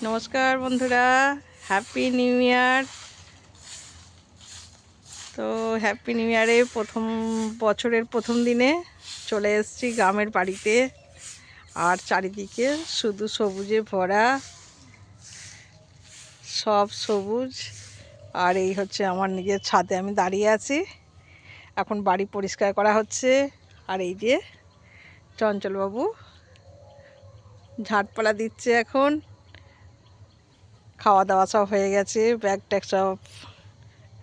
নমস্কার বন্ধুরা, happy new ইয়ার। তো হ্যাপি নিউ ইয়ারে বছরের প্রথম দিনে চলে এসেছি গ্রামের বাড়িতে। আর চারিদিকে শুধু সবুজে ভরা, সব সবুজ। আর এই হচ্ছে আমার নিজের ছাদে আমি দাঁড়িয়ে আছি। এখন বাড়ি পরিষ্কার করা হচ্ছে। আর এই যে চঞ্চলবাবু ঝাঁটপালা দিচ্ছে। এখন খাওয়া দাওয়া সব হয়ে গেছে, ব্যাগ ট্যাগ সব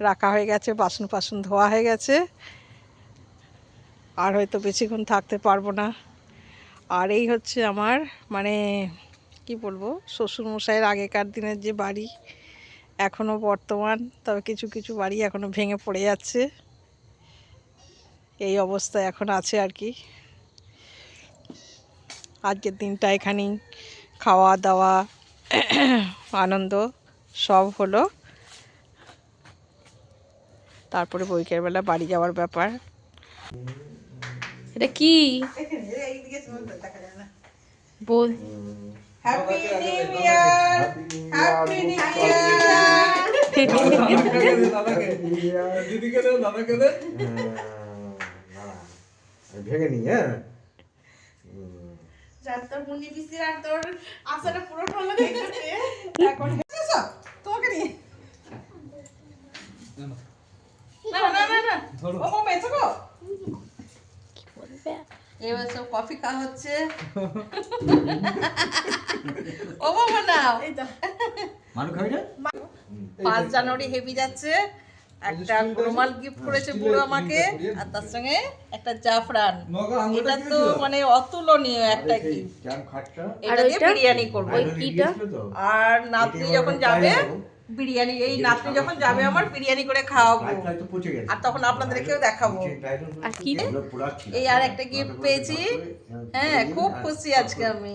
রাখা হয়ে গেছে, বাসন ধোয়া হয়ে গেছে। আর হয়তো বেশিক্ষণ থাকতে পারবো না। আর এই হচ্ছে আমার কি বলবো, শ্বশুরমশাইয়ের আগেকার দিনের যে বাড়ি, এখনও বর্তমান, তবে কিছু কিছু বাড়ি এখনও ভেঙে পড়ে যাচ্ছে। এই অবস্থা এখন আছে আর কি। আজকের দিনটা এখানেই খাওয়া দাওয়া আনন্দ সব হলো। তারপরে বৈকালবেলা বাড়ি যাওয়ার ব্যাপার। এটা কি বল? Happy new year, happy new year. দিদিকে দাও, দাদাকে দাও। ভেঙে নি, হ্যাঁ। তোর মুনি পিসির আর তোর আশাটা পুরো হলো দেখতে। এখন তোমাকে নিয়ে না না না না ও মামা এসো গো। কি বলবে? এবার সব কফি খাওয়া হচ্ছে। ও মামা নাও। মানু খাবি না? 5 জানুয়ারি হেভি যাচ্ছে। একটা রুমাল গিফট করেছে বুড়ো আমাকে, আর তার সঙ্গে একটা জাফরান। এটা তো অতুলনীয় একটা গিফট। এটা দিয়ে বিরিয়ানি করবো। ওই কিটা? আর নাতনি যখন যাবে বিরিয়ানি, এই নাতনি যখন যাবে আমার বিরিয়ানি করে খাওয়াবো। আর তখন আপনাদেরকেও দেখাবো। আর কি রে? এই আর একটা গিফট পেয়েছি। হ্যাঁ, খুব খুশি আজকে আমি।